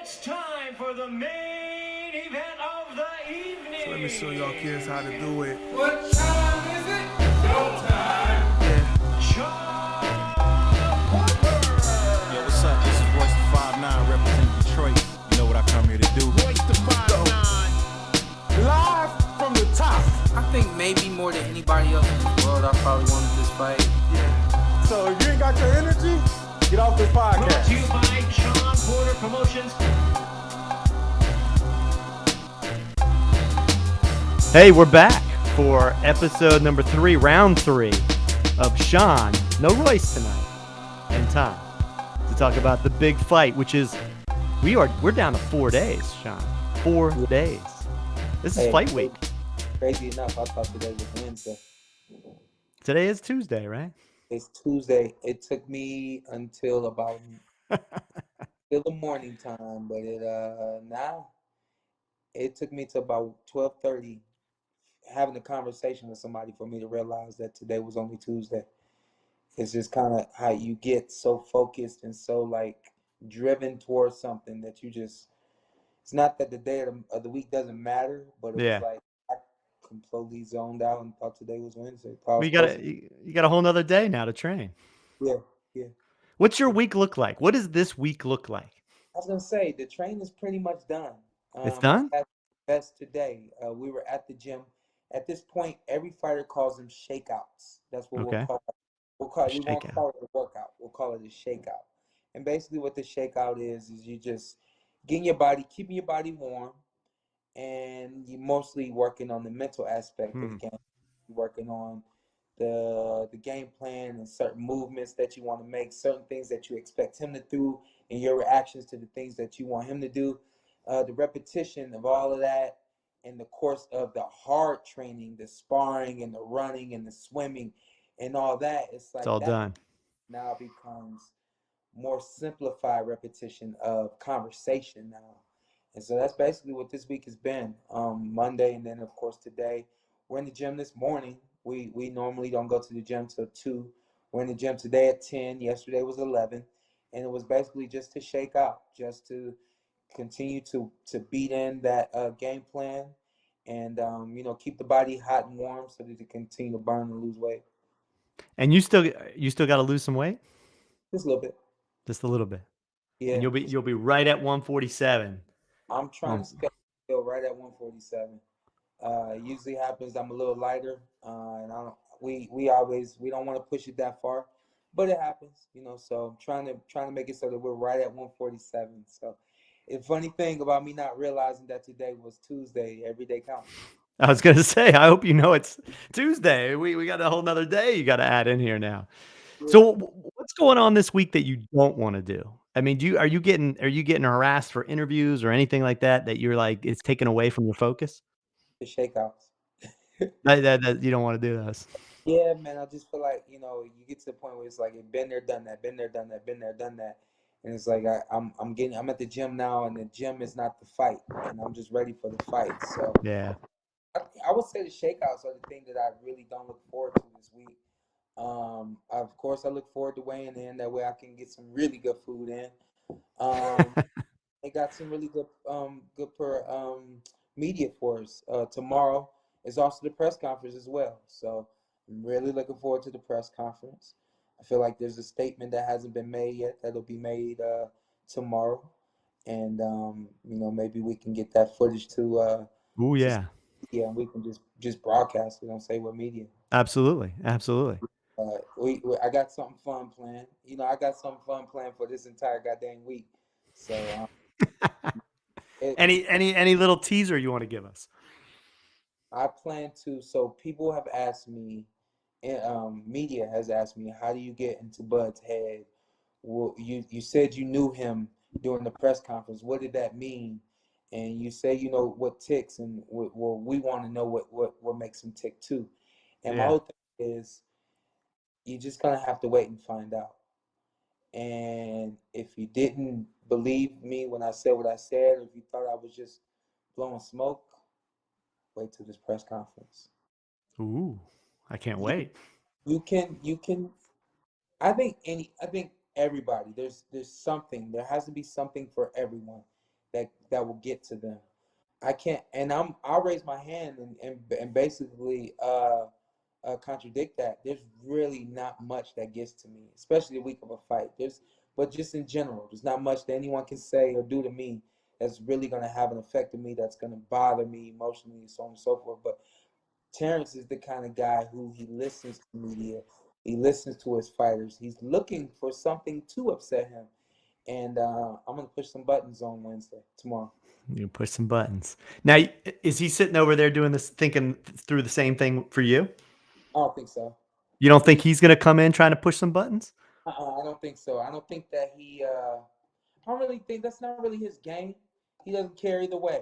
It's time for the main event of the evening. So let me show y'all kids how to do it. What time is it? Showtime. Yeah. Shawn Porter. Yo, what's up? This is Royce the 5'9" representing Detroit. You know what I come here to do. Royce the 5'9", live from the top. I think maybe more than anybody else in the world, I probably wanted this fight. Yeah. So if you ain't got your energy, get off this Brought to podcast. you by Shawn Porter Promotions. Hey, we're back for episode number 3, round 3 of Shawn, no Royce tonight, and time to talk about the big fight, which is we're down to 4 days, Shawn. 4 days. This is fight week. Crazy enough, I thought today was Wednesday. Today is Tuesday, right? It's Tuesday. It took me until about till the morning time, but now it took me to about 12:30 having a conversation with somebody for me to realize that today was only Tuesday. It's just kind of how you get so focused and so like driven towards something that you just. It's not that the day of the week doesn't matter, but it was like I completely zoned out and thought today was Wednesday. Well, you got a whole nother day now to train. Yeah. What's your week look like? What does this week look like? I was gonna say the train is pretty much done. It's done? That's today. We were at the gym. At this point, every fighter calls them shakeouts. That's what we'll call it. We won't call it a workout. We'll call it a shakeout. And basically, what the shakeout is you just keeping your body warm, and you're mostly working on the mental aspect of the game. You're working on the game plan and certain movements that you want to make, certain things that you expect him to do, and your reactions to the things that you want him to do. The repetition of all of that in the course of the hard training, the sparring and the running and the swimming and all that, it's like it's all that done. now becomes more simplified repetition of conversation now. And so that's basically what this week has been. Monday, and then of course today. We're in the gym this morning. We normally don't go to the gym till 2. We're in the gym today at 10. Yesterday was 11. And it was basically just to shake out, just to continue to beat in that game plan and, keep the body hot and warm so that it continue to burn and lose weight. And you still got to lose some weight? Just a little bit. Just a little bit. Yeah. And you'll be right at 147. I'm trying to scale right at 147. Usually happens I'm a little lighter, and we don't want to push it that far, but it happens, So I'm trying to make it so that we're right at 147. So the funny thing about me not realizing that today was Tuesday, every day counts. I was gonna say, I hope you know it's Tuesday. We got a whole nother day you got to add in here now. Yeah. So what's going on this week that you don't want to do? I mean, are you getting harassed for interviews or anything like that you're like it's taken away from your focus? The shakeouts. that you don't want to do those. Yeah, man. I just feel like you get to the point where it's like been there, done that, been there, done that, been there, done that, and it's like I'm at the gym now, and the gym is not the fight, and I'm just ready for the fight. So yeah. I would say the shakeouts are the thing that I really don't look forward to this week. Of course, I look forward to weighing in. That way, I can get some really good food in. They got some really good media for us. Tomorrow is also the press conference as well. So I'm really looking forward to the press conference. I feel like there's a statement that hasn't been made yet that'll be made tomorrow, and maybe we can get that footage to. Oh yeah. Yeah, we can just broadcast it on Say What Media. Absolutely. I got something fun planned. I got something fun planned for this entire goddamn week. So, any little teaser you want to give us? I plan to. So people have asked me, media has asked me, how do you get into Bud's head? Well, you said you knew him during the press conference. What did that mean? And you say you know what ticks, and we want to know what makes him tick too. And my whole thing is, you just gonna have to wait and find out. And if you didn't believe me when I said what I said, or if you thought I was just blowing smoke, wait till this press conference. Ooh, I can't wait. You can. I think everybody. There's something. There has to be something for everyone. that will get to them. I can't, and I'll raise my hand and basically contradict that. There's really not much that gets to me, especially the week of a fight. But just in general, there's not much that anyone can say or do to me that's really going to have an effect on me, that's going to bother me emotionally, so on and so forth. But Terrence is the kind of guy who he listens to media, he listens to his fighters, he's looking for something to upset him, and I'm going to push some buttons on tomorrow. You push some buttons. Now, is he sitting over there doing this, thinking through the same thing for you? I don't think so. You don't think he's going to come in trying to push some buttons? I don't think so. I don't think that he. I don't really think that's not really his game. He doesn't care either way.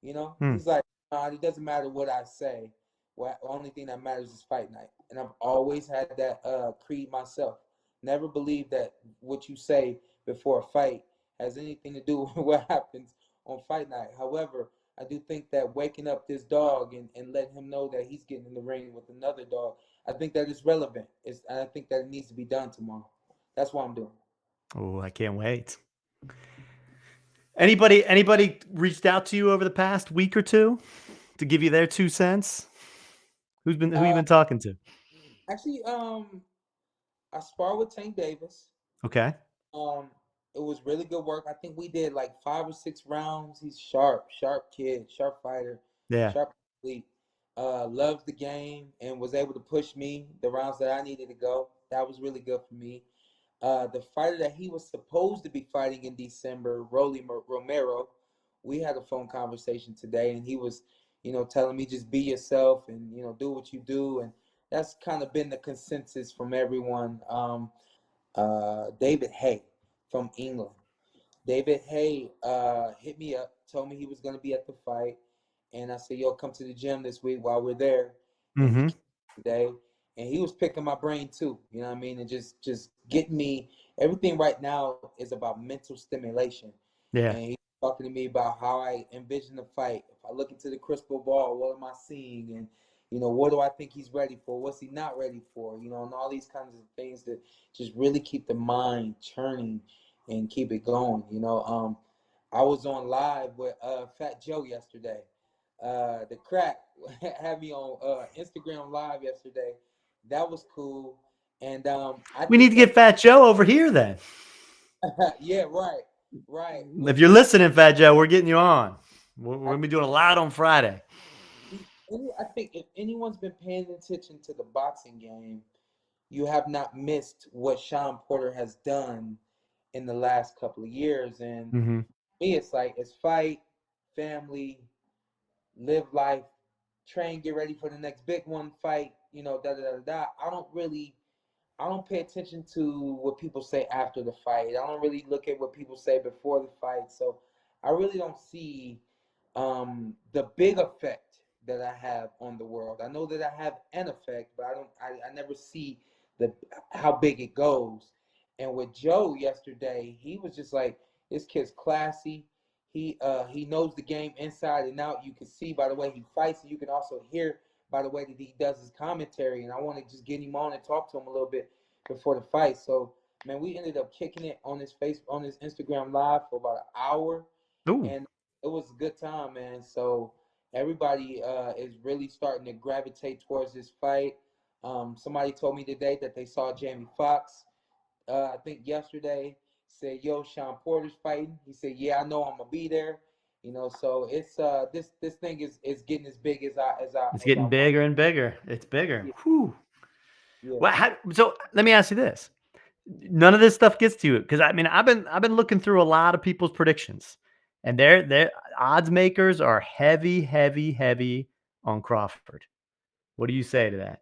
He's like, it doesn't matter what I say. The only thing that matters is fight night. And I've always had that creed myself. Never believed that what you say before a fight has anything to do with what happens on fight night. However, I do think that waking up this dog and letting him know that he's getting in the ring with another dog, I think that is relevant. I think that it needs to be done tomorrow. That's what I'm doing. Oh, I can't wait. Anybody reached out to you over the past week or two to give you their 2 cents? Who you been talking to? Actually, I sparred with Tank Davis. Okay. It was really good work. I think we did like 5 or 6 rounds. He's sharp kid, sharp fighter, Yeah. sharp athlete. Loves the game and was able to push me the rounds that I needed to go. That was really good for me. The fighter that he was supposed to be fighting in December, Rolly Romero, we had a phone conversation today, and he was, telling me just be yourself and, do what you do. And that's kind of been the consensus from everyone. David Hay from England. David Hay hit me up, told me he was going to be at the fight. And I said, yo, come to the gym this week while we're there. And he came today. And he was picking my brain too, you know what I mean? And just getting me, everything right now is about mental stimulation. Yeah. And he's talking to me about how I envision the fight. If I look into the crystal ball, what am I seeing? And, what do I think he's ready for? What's he not ready for? And all these kinds of things that just really keep the mind churning and keep it going. I was on live with Fat Joe yesterday. The crack had me on Instagram live yesterday. That was cool. And we need to get Fat Joe over here then. Yeah, right. If you're listening, Fat Joe, we're getting you on. We're going to be doing a lot on Friday. I think if anyone's been paying attention to the boxing game, you have not missed what Shawn Porter has done in the last couple of years. And me, it's like, it's fight, family, live life, train, get ready for the next big one, fight, I don't pay attention to what people say after the fight. I don't really look at what people say before the fight. So I really don't see the big effect that I have on the world. I know that I have an effect, but I never see how big it goes. And with Joe yesterday, he was just like, this kid's classy. He knows the game inside and out. You can see by the way he fights, and you can also hear by the way that he does his commentary. And I want to just get him on and talk to him a little bit before the fight. So, man, we ended up kicking it on his Instagram live for about an hour. Ooh. And it was a good time, man. So everybody is really starting to gravitate towards this fight. Somebody told me today that they saw Jamie Foxx, I think yesterday, said, yo, Shawn Porter's fighting. He said, yeah, I know I'm gonna be there. So it's this thing is getting as big as I It's getting bigger and bigger. It's bigger. Yeah. Whew. Yeah. Well, so let me ask you this. None of this stuff gets to you because I've been looking through a lot of people's predictions, and their odds makers are heavy on Crawford. What do you say to that?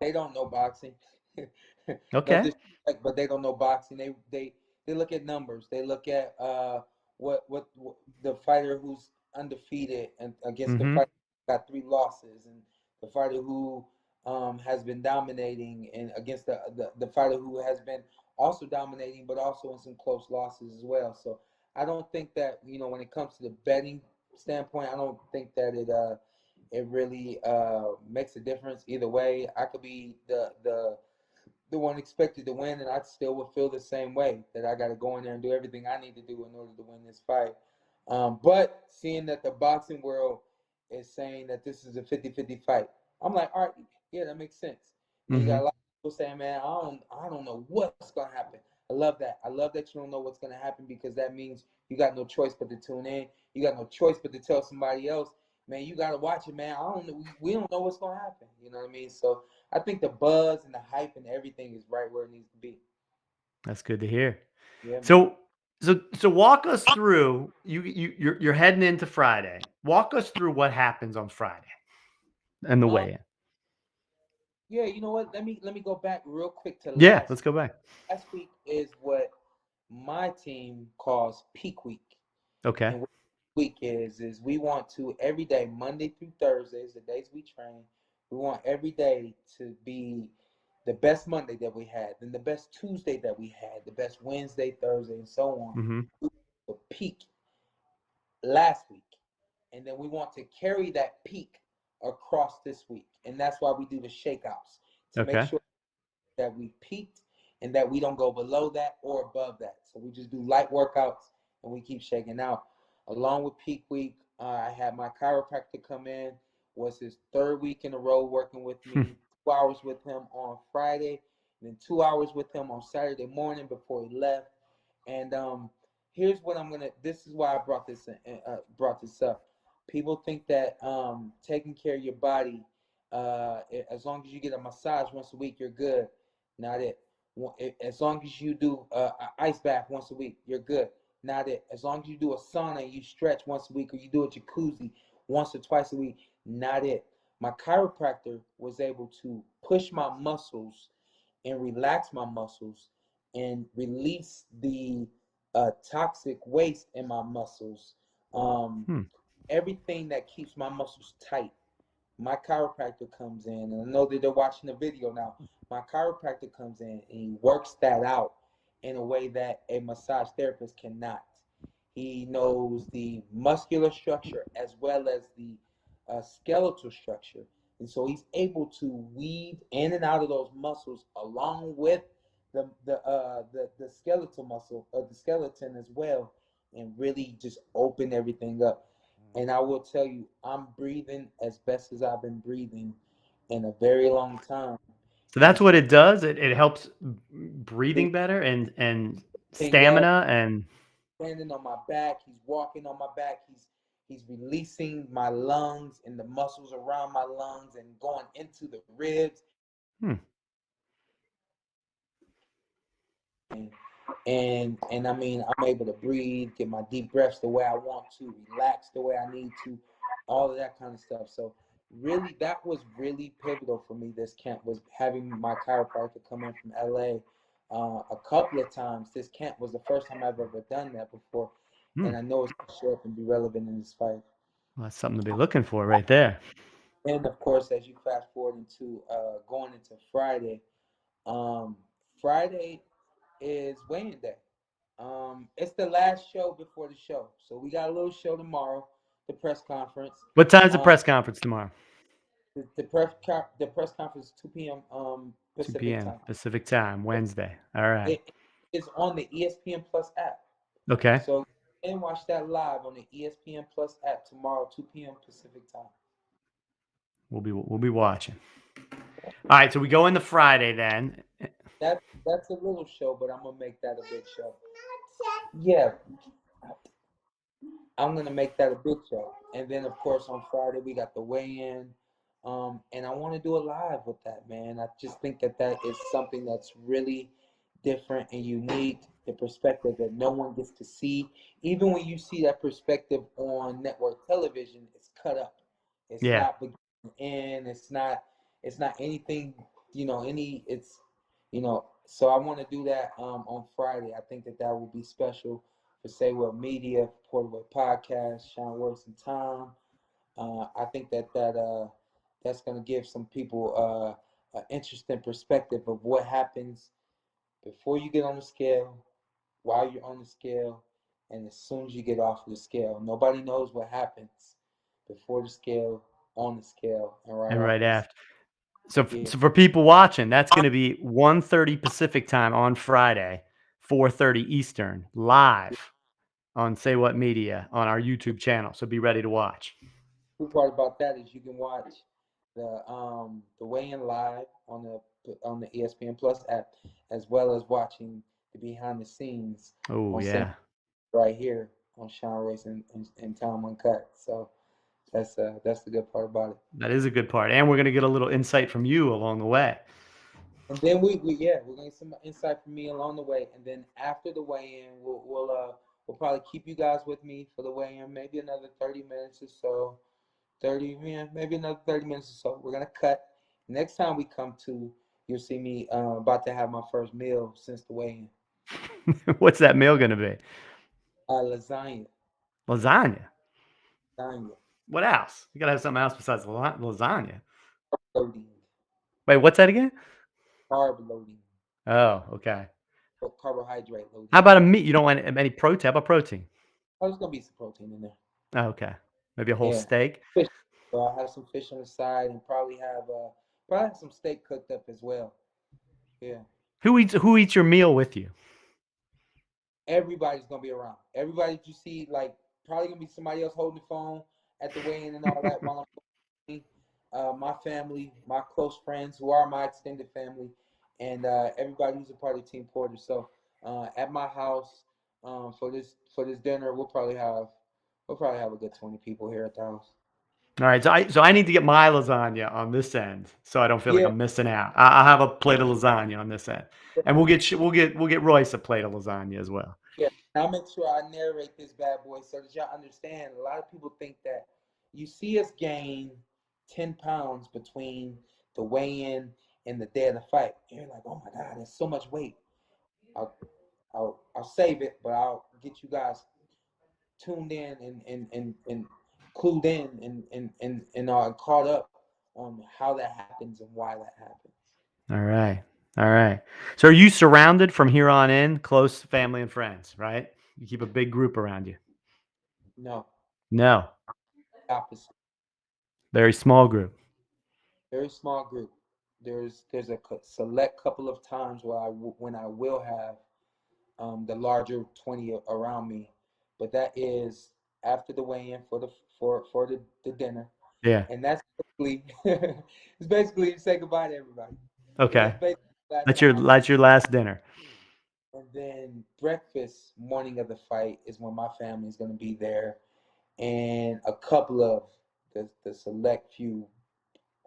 They don't know boxing. Okay. But they don't know boxing. They look at numbers. They look at what the fighter who's undefeated and against the fighter who got 3 losses, and the fighter who has been dominating, and against the fighter who has been also dominating, but also in some close losses as well. So I don't think that when it comes to the betting standpoint, I don't think that it really makes a difference either way. I could be the one expected to win, and I still would feel the same way, that I got to go in there and do everything I need to do in order to win this fight. But seeing that the boxing world is saying that this is a 50-50 fight, I'm like, all right, yeah, that makes sense. And you got a lot of people saying, man, I don't know what's gonna happen. I love that. I love that you don't know what's gonna happen because that means you got no choice but to tune in. You got no choice but to tell somebody else, man, you gotta watch it, man. I don't know. We don't know what's gonna happen. You know what I mean? So I think the buzz and the hype and everything is right where it needs to be. That's good to hear. Yeah, man. So walk us through. You're heading into Friday. Walk us through what happens on Friday and the weigh-in. Yeah, you know what? Let me go back real quick to Yeah, let's go back. last week is what my team calls peak week. Okay. And what week is we want to every day, Monday through Thursdays, the days we train, we want every day to be the best Monday that we had, then the best Tuesday that we had, the best Wednesday, Thursday, and so on. The peak last week. And then we want to carry that peak across this week. And that's why we do the shakeouts to make sure that we peaked and that we don't go below that or above that. So we just do light workouts and we keep shaking out. Along with peak week, I had my chiropractor come in. Was his third week in a row working with me. 2 hours with him on Friday, and then 2 hours with him on Saturday morning before he left. And here's what I'm gonna. This is why I brought this up. People think that taking care of your body, as long as you get a massage once a week, you're good. Not it. As long as you do an ice bath once a week, you're good. Not it. As long as you do a sauna and you stretch once a week, or you do a jacuzzi once or twice a week, not it. My chiropractor was able to push my muscles and relax my muscles and release the toxic waste in my muscles. Everything that keeps my muscles tight. My chiropractor comes in, and I know that they're watching the video now. My chiropractor comes in and he works that out in a way that a massage therapist cannot. He knows the muscular structure as well as the skeletal structure. And so he's able to weave in and out of those muscles along with the skeletal muscle of the skeleton as well, and really just open everything up. And I will tell you, I'm breathing as best as I've been breathing in a very long time. So that's what it does. It helps breathing better and stamina and standing on my back. He's walking on my back. He's releasing my lungs and the muscles around my lungs and going into the ribs. And I mean, I'm able to breathe, get my deep breaths the way I want to, relax the way I need to, all of that kind of stuff. So really, that was really pivotal for me. This camp was having my chiropractor come in from LA a couple of times. This camp was the first time I've ever done that before, and I know it's going to show up and be relevant in this fight. Well, that's something to be looking for right there. And of course, as you fast forward into going into Friday, Friday is weigh-in day. It's the last show before the show, so we got a little show tomorrow, the press conference. What time's the press conference tomorrow? The press conference is 2 p.m. Pacific 2 p.m. time. Pacific time, Wednesday. All right. It's on the ESPN Plus app. Okay. So and watch that live on the ESPN Plus app tomorrow, 2 p.m. Pacific time. We'll be watching. All right, so we go into Friday then. That's a little show, but I'm gonna make that a big show. Yeah, I'm gonna make that a big show. And then of course on Friday we got the weigh-in, and I want to do a live with that, man. I just think that is something that's really different and unique. The perspective that no one gets to see. Even when you see that perspective on network television, it's cut up. It's not beginning in. It's not anything. So I want to do that on Friday. I think that will be special for Say What Media, Porterweight Podcast, Sean Works and Tom. I think that's going to give some people an interesting perspective of what happens before you get on the scale, while you're on the scale, and as soon as you get off the scale. Nobody knows what happens before the scale, on the scale, and right after. So for people watching, that's going to be 1:30 Pacific time on Friday, 4:30 Eastern, live on Say What Media on our YouTube channel. So be ready to watch. The cool part about that is you can watch the weigh-in live on the ESPN Plus app, as well as watching the behind the scenes. Oh yeah, right here on Shawn, Royce and Tom Uncut. So that's the good part about it. That is a good part, and we're gonna get a little insight from you along the way. And then we're gonna get some insight from me along the way, and then after the weigh-in, we'll probably keep you guys with me for the weigh-in, maybe another 30 minutes or so. Maybe another 30 minutes or so. We're gonna cut. Next time we come to, you'll see me about to have my first meal since the weigh-in. What's that meal gonna be? Lasagna. Lasagna. Lasagna. What else? You gotta have something else besides lasagna. Loading. Wait, what's that again? Carb loading. Oh, okay. Carbohydrate loading. How about a meat? You don't want any protein? How about protein? Oh, there's gonna be some protein in there. Oh, okay. Maybe a whole steak. Fish. So I'll have some fish on the side and probably have some steak cooked up as well. Yeah. Who eats your meal with you? Everybody's gonna be around. Everybody that you see, like, probably gonna be somebody else holding the phone at the weigh-in and all that while I'm my family, my close friends who are my extended family, and everybody who's a part of Team Porter. So at my house for this dinner, we'll probably have a good 20 people here at the house. All right, so I need to get my lasagna on this end, so I don't feel like I'm missing out. I'll have a plate of lasagna on this end, and we'll get Royce a plate of lasagna as well. Yeah, I'll make sure I narrate this bad boy so that y'all understand. A lot of people think that you see us gain 10 pounds between the weigh-in and the day of the fight. And you're like, oh my God, that's so much weight. I'll save it, but I'll get you guys tuned in and clued in and caught up on how that happens and why that happens. All right. So are you surrounded from here on in, close family and friends, right? You keep a big group around you. No. Opposite. Very small group. Very small group. There's a select couple of times when I will have the larger 20 around me, but that is after the weigh-in for the dinner. Yeah. And that's basically to say goodbye to everybody. Okay. That's your last dinner. And then breakfast morning of the fight is when my family is going to be there, and a couple of the select few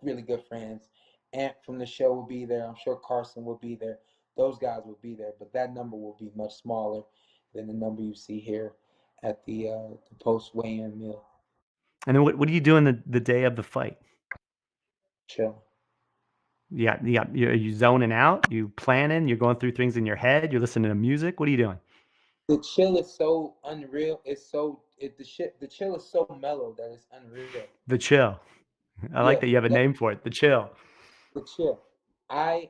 really good friends. Ant from the show will be there. I'm sure Carson will be there. Those guys will be there, but that number will be much smaller than the number you see here at the post weigh-in meal. And then what are you doing the day of the fight? Chill. Yeah. Are you zoning out? You planning? You're going through things in your head? You're listening to music? What are you doing? The chill is so unreal. The chill is so mellow that it's unreal. The chill. I like that you have a name for it. The chill. The chill. I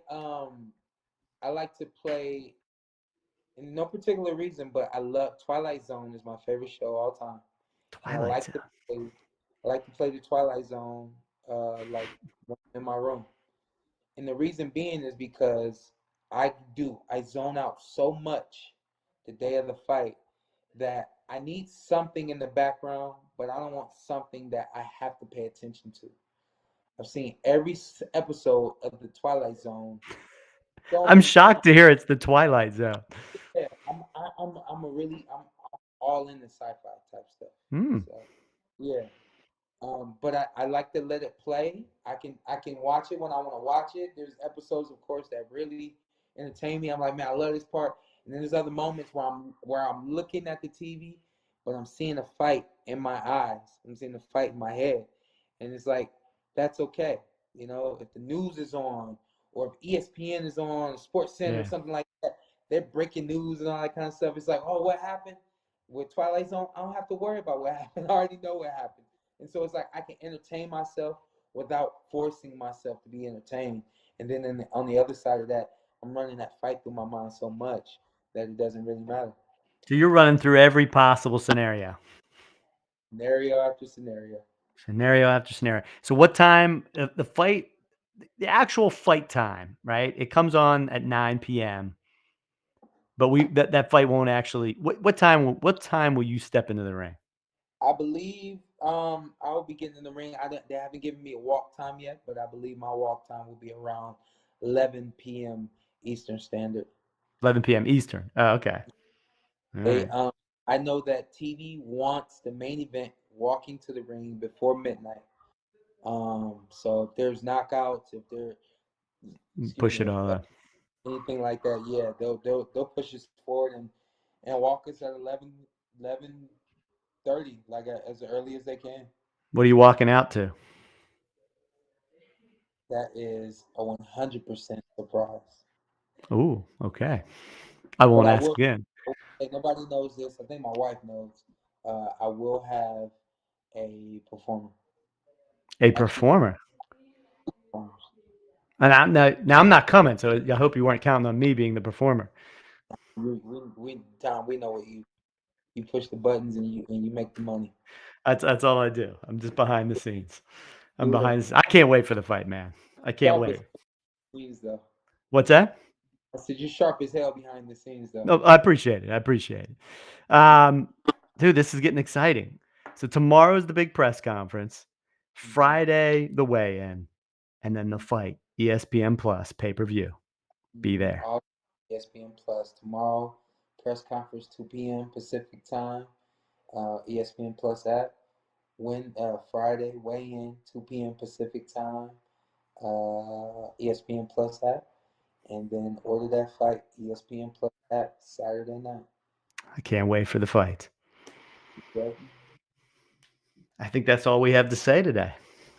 like to play, in no particular reason, but I love Twilight Zone is my favorite show all time. I like to play the Twilight Zone like in my room. And the reason being is because I zone out so much the day of the fight that I need something in the background, but I don't want something that I have to pay attention to. I've seen every episode of the Twilight Zone. I'm shocked to hear it's the Twilight Zone. Yeah, I'm all in the sci-fi type stuff. So, yeah. But I like to let it play. I can watch it when I want to watch it. There's episodes, of course, that really entertain me. I'm like, man, I love this part. And then there's other moments where I'm looking at the TV, but I'm seeing a fight in my eyes. I'm seeing a fight in my head, and it's like, that's okay. You know, if the news is on, or if ESPN is on, Sports Center, or something like that, they're breaking news and all that kind of stuff. It's like, oh, what happened? With Twilight Zone, I don't have to worry about what happened. I already know what happened. And so it's like I can entertain myself without forcing myself to be entertained. And then on the other side of that, I'm running that fight through my mind so much that it doesn't really matter. So you're running through every possible scenario. Scenario after scenario. Scenario after scenario. So what time, the fight, the actual fight time, right? It comes on at 9 p.m. But that fight won't actually. What time will you step into the ring? I believe I'll be getting in the ring. They haven't given me a walk time yet, but I believe my walk time will be around 11 p.m. Eastern Standard. 11 p.m. Eastern. Oh, okay. I know that TV wants the main event walking to the ring before midnight. So if there's knockouts, if there push it all up, anything like that, yeah, they'll push us forward and walk us at 11:30, like as early as they can. What are you walking out to? That is a 100% surprise. Ooh, okay. I won't ask again. Nobody knows this. I think my wife knows. I will have a performer. A performer. And I'm not coming, so I hope you weren't counting on me being the performer. Tom, we know what you push the buttons and you make the money. That's all I do. I'm just behind the scenes. I can't wait for the fight, man. I can't wait. Scenes, though. What's that? I said you're sharp as hell behind the scenes, though. No, I appreciate it. Dude, this is getting exciting. So tomorrow's the big press conference. Friday, the weigh-in, and then the fight. ESPN Plus pay-per-view. Be there. ESPN Plus tomorrow. Press conference 2 p.m. Pacific time. ESPN Plus app. Friday weigh-in 2 p.m. Pacific time. ESPN Plus app. And then order that fight, ESPN Plus app, Saturday night. I can't wait for the fight. Okay. I think that's all we have to say today.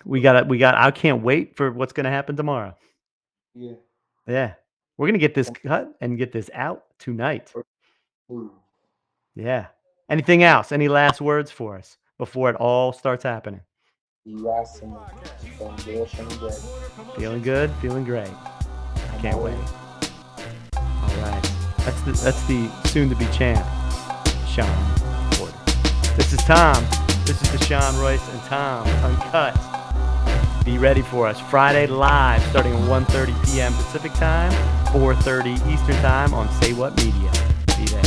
I can't wait for what's going to happen tomorrow. Yeah. Yeah. We're going to get this cut and get this out tonight. Ooh. Yeah. Anything else? Any last words for us before it all starts happening? Feeling good, feeling great. Can't wait. All right. That's the soon-to-be champ, Shawn Porter. This is Tom. This is the Shawn, Royce, and Tom Uncut. Be ready for us Friday live, starting at 1:30 p.m. Pacific time, 4:30 Eastern time on Say What Media. Be there.